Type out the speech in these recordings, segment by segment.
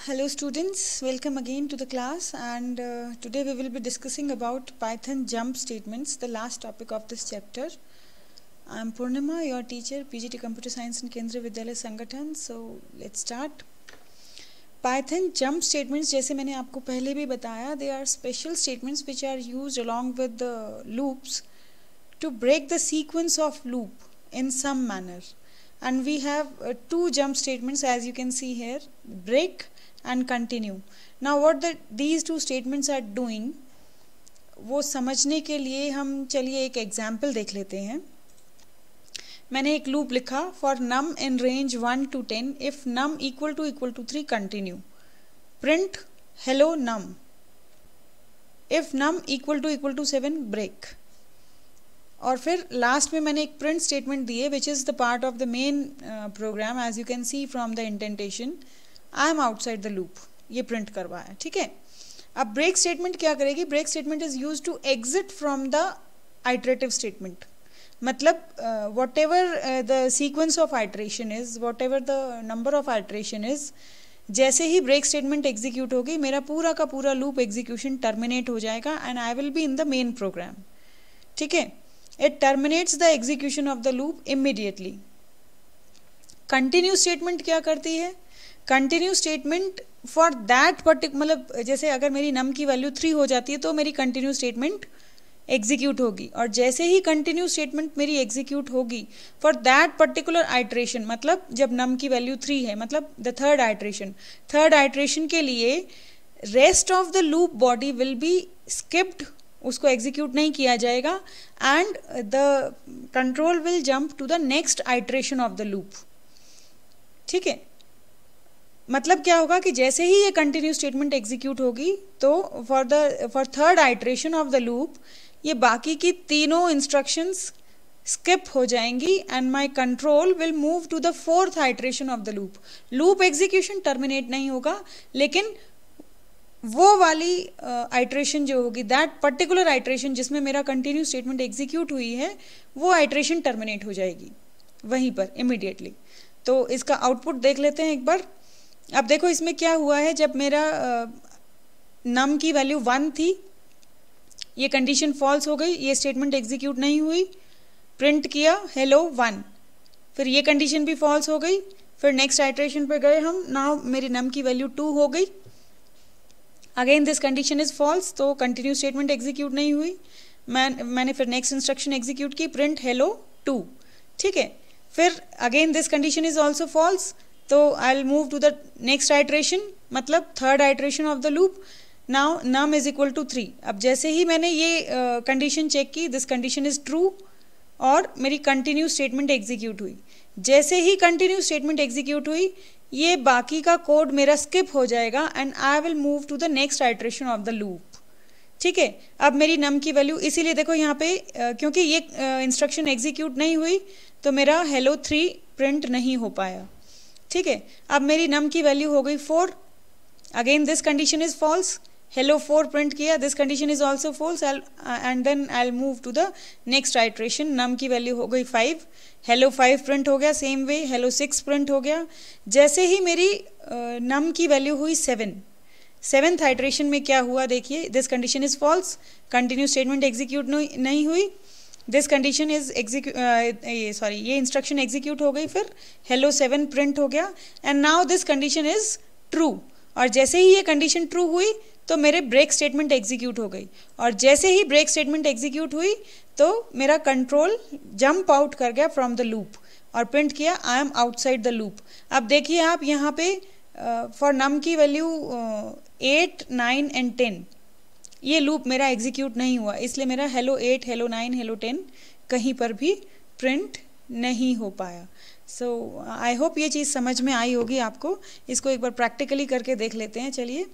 Hello students, welcome again to the class, and today we will be discussing about Python jump statements, the last topic of this chapter. I am Purnima, your teacher, PGT Computer Science in Kendriya Vidyalaya Sangathan. So let's start. Python jump statements, जैसे मैंने आपको पहले भी बताया, they are special statements which are used along with the loops to break the sequence of loop in some manner. And we have two jump statements, as you can see here, break and continue. Now what these two statements are doing, वो समझने के लिए हम चलिए एक example देख लेते हैं. मैंने एक लूप लिखा for num in range 1 to 10 if num equal to 3 continue, print hello num, if num equal to 7 break. और फिर लास्ट में मैंने एक प्रिंट स्टेटमेंट दी है which is the part of the main program. As you can see from the indentation, I am outside the loop, ये print करवाया. ठीक है. अब ब्रेक स्टेटमेंट क्या करेगी? Break statement is use to exit from the iterative statement. मतलब whatever the sequence of iteration is, whatever the number of iteration is, जैसे ही ब्रेक स्टेटमेंट एग्जीक्यूट होगी मेरा पूरा का पूरा लूप एग्जीक्यूशन टर्मिनेट हो जाएगा and I will be in the main program. ठीक है. It terminates the execution of the loop immediately. Continue statement क्या करती है? Continue statement for that particular, मतलब जैसे अगर मेरी num की वैल्यू 3 हो जाती है तो मेरी continue statement एग्जीक्यूट होगी, और जैसे ही कंटिन्यू स्टेटमेंट मेरी एग्जीक्यूट होगी फॉर दैट पर्टिकुलर आइट्रेशन, मतलब जब नम की वैल्यू 3 है, मतलब द थर्ड आइट्रेशन के लिए rest of the loop body will be skipped, उसको एग्जीक्यूट नहीं किया जाएगा, and the control will jump to the next iteration of the loop. ठीक है. मतलब क्या होगा कि जैसे ही ये कंटिन्यू स्टेटमेंट एग्जीक्यूट होगी तो for third iteration of the loop ये बाकी की तीनों इंस्ट्रक्शंस स्किप हो जाएंगी and my control will move to the fourth iteration of the loop. Loop execution terminate नहीं होगा, लेकिन वो वाली आइट्रेशन जो होगी, दैट पर्टिकुलर आइट्रेशन जिसमें मेरा कंटिन्यू स्टेटमेंट एग्जीक्यूट हुई है, वो आइट्रेशन टर्मिनेट हो जाएगी वहीं पर इमीडिएटली. तो इसका आउटपुट देख लेते हैं एक बार. अब देखो इसमें क्या हुआ है. जब मेरा नम की वैल्यू 1 थी, ये कंडीशन फॉल्स हो गई, ये स्टेटमेंट एग्जीक्यूट नहीं हुई, प्रिंट किया हेलो 1, फिर ये कंडीशन भी फॉल्स हो गई, फिर नेक्स्ट आइट्रेशन पे गए हम, नाउ मेरी नम की वैल्यू 2 हो गई, again this condition is false, तो कंटिन्यू स्टेटमेंट एग्जीक्यूट नहीं हुई. मैंने फिर नेक्स्ट इंस्ट्रक्शन एग्जीक्यूट की, प्रिंट हेलो 2. ठीक है. फिर again this condition is also false, तो I will move to the next iteration, मतलब third iteration of the loop. Now num is equal to 3. अब जैसे ही मैंने ये कंडीशन चेक की, दिस कंडीशन इज ट्रू, और मेरी कंटिन्यू स्टेटमेंट एग्जीक्यूट हुई. जैसे ही कंटिन्यू स्टेटमेंट एग्जीक्यूट हुई, ये बाकी का कोड मेरा स्किप हो जाएगा and I will move to the next iteration of the loop. ठीक है. अब मेरी नम की वैल्यू, इसीलिए देखो यहाँ पे क्योंकि ये इंस्ट्रक्शन एग्जीक्यूट नहीं हुई तो मेरा हेलो 3 प्रिंट नहीं हो पाया. ठीक है. अब मेरी नम की वैल्यू हो गई 4, again this condition is false, hello 4 print किया, this condition is also false, and then I will move to the next iteration. Num की वैल्यू हो गई 5, हेलो 5 प्रिंट हो गया, सेम वे हेलो 6 प्रिंट हो गया. जैसे ही मेरी नम की वैल्यू हुई 7, सेवेंथ आइट्रेशन में क्या हुआ देखिए, this condition is false, continue statement execute नहीं हुई, दिस कंडीशन इज ये इंस्ट्रक्शन एग्जीक्यूट हो गई, फिर हेलो 7 प्रिंट हो गया, and now this condition is true. और जैसे ही ये कंडीशन ट्रू हुई तो मेरे ब्रेक स्टेटमेंट एग्जीक्यूट हो गई, और जैसे ही ब्रेक स्टेटमेंट एग्जीक्यूट हुई तो मेरा कंट्रोल जंप आउट कर गया फ्रॉम द लूप और प्रिंट किया आई एम आउटसाइड द लूप. अब देखिए आप यहाँ पे फॉर नम की वैल्यू 8, 9 एंड 10 ये लूप मेरा एग्जीक्यूट नहीं हुआ, इसलिए मेरा हेलो 8, हेलो 9, हेलो 10 कहीं पर भी प्रिंट नहीं हो पाया. सो आई होप ये चीज़ समझ में आई होगी आपको. इसको एक बार प्रैक्टिकली करके देख लेते हैं. चलिए.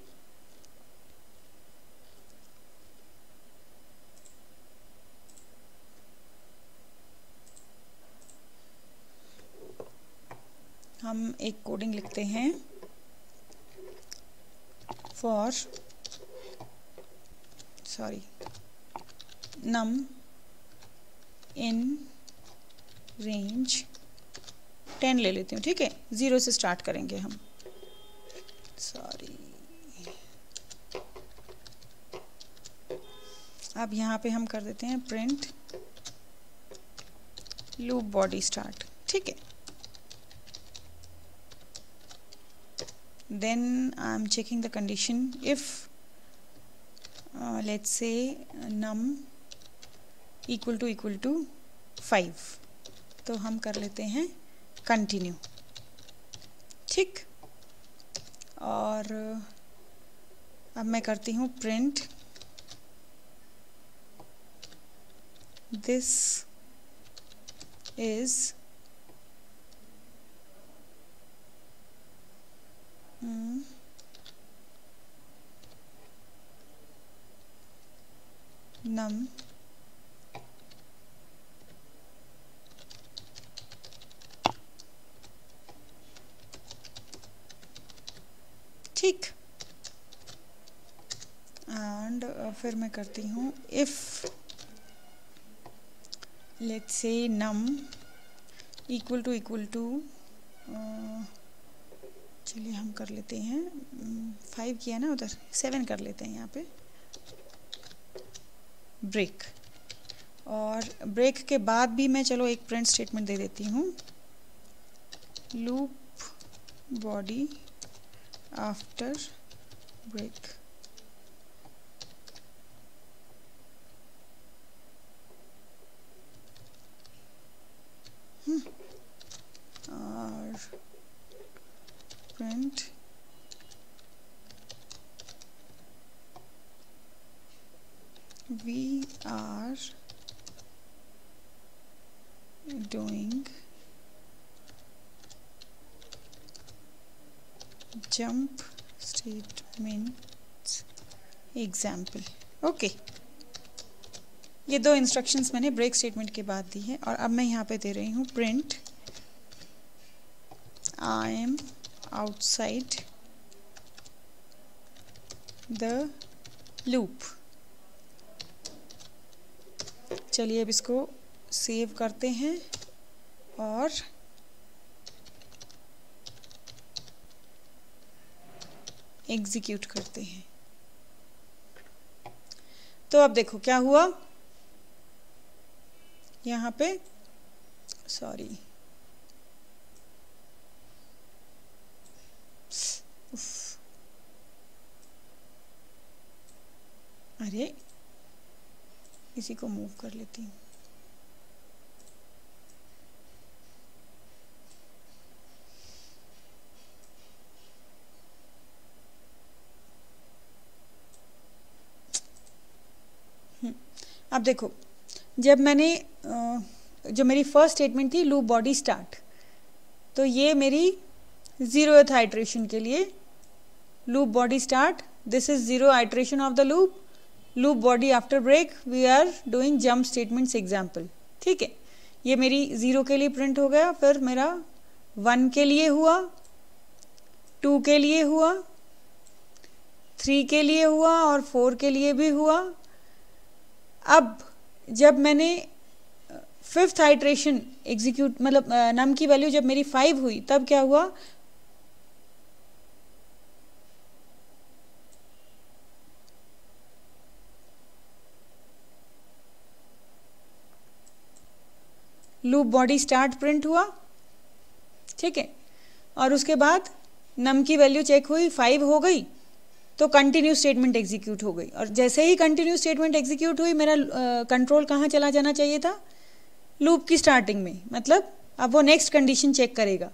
हम एक कोडिंग लिखते हैं फॉर नम इन रेंज 10 ले लेती हूँ. ठीक है. 0 से स्टार्ट करेंगे हम. सॉरी, अब यहाँ पे हम कर देते हैं प्रिंट लूप बॉडी स्टार्ट, ठीक है। Then I am checking the condition if let's say num equal to 5, तो हम कर लेते हैं कंटिन्यू, ठीक। और अब मैं करती हूँ प्रिंट दिस इज num ठीक। एंड फिर मैं करती हूँ if let's say num equal to चलिए हम कर लेते हैं 5 किया ना, उधर 7 कर लेते हैं यहाँ पे ब्रेक। और ब्रेक के बाद भी मैं चलो एक प्रिंट स्टेटमेंट दे देती हूँ, लूप बॉडी आफ्टर ब्रेक। और print we are doing jump statements example, okay. ये दो इंस्ट्रक्शंस मैंने ब्रेक स्टेटमेंट के बाद दी है। और अब मैं यहाँ पे दे रही हूँ print I am outside the loop. चलिए अब इसको सेव करते हैं और एग्जीक्यूट करते हैं। तो अब देखो क्या हुआ यहाँ पे, सॉरी अरे इसी को मूव कर लेती हूँ। अब देखो जब मैंने जो मेरी फर्स्ट स्टेटमेंट थी लूप बॉडी स्टार्ट, तो ये मेरी 0th आइट्रेशन के लिए loop body start, this is 0 iteration of the loop body after break we are doing jump statements example, ठीक है। ये मेरी 0 के लिए प्रिंट हो गया, फिर मेरा 1 के लिए हुआ, 2 के लिए हुआ, 3 के लिए हुआ और 4 के लिए भी हुआ। अब जब मैंने 5th आइट्रेशन एग्जीक्यूट मतलब नम की वैल्यू जब मेरी 5 हुई, तब क्या हुआ, लूप बॉडी स्टार्ट प्रिंट हुआ, ठीक है। और उसके बाद नम की वैल्यू चेक हुई, 5 हो गई, तो कंटिन्यू स्टेटमेंट एग्जीक्यूट हो गई। और जैसे ही कंटिन्यू स्टेटमेंट एग्जीक्यूट हुई, मेरा कंट्रोल कहाँ चला जाना चाहिए था, लूप की स्टार्टिंग में। मतलब अब वो नेक्स्ट कंडीशन चेक करेगा,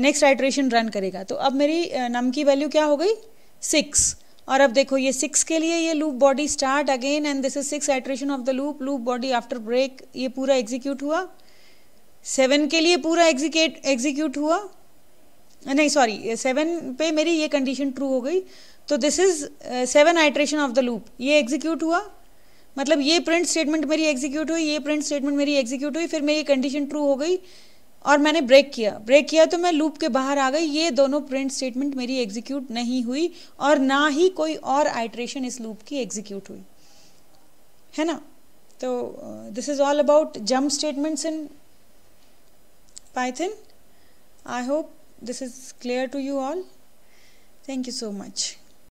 नेक्स्ट आइट्रेशन रन करेगा। तो अब मेरी नम की वैल्यू क्या हो गई, 6। और अब देखो ये 6 के लिए ये loop body start again and this is 6 iteration of the loop body after break, ये पूरा एग्जीक्यूट हुआ। 7 के लिए पूरा एग्जीक्यूट हुआ, नहीं सॉरी 7 पे मेरी ये कंडीशन ट्रू हो गई, तो this is 7 iteration of the loop, ये एग्जीक्यूट हुआ। मतलब ये प्रिंट स्टेटमेंट मेरी एग्जीक्यूट हुई, ये प्रिंट स्टेटमेंट मेरी एग्जीक्यूट हुई, फिर मेरी कंडीशन ट्रू हो गई और मैंने ब्रेक किया तो मैं लूप के बाहर आ गई। ये दोनों प्रिंट स्टेटमेंट मेरी एग्जीक्यूट नहीं हुई और ना ही कोई और आइट्रेशन इस लूप की एग्जीक्यूट हुई, है ना। तो this is all about jump statements in Python. I hope this is clear to you all. Thank you so much.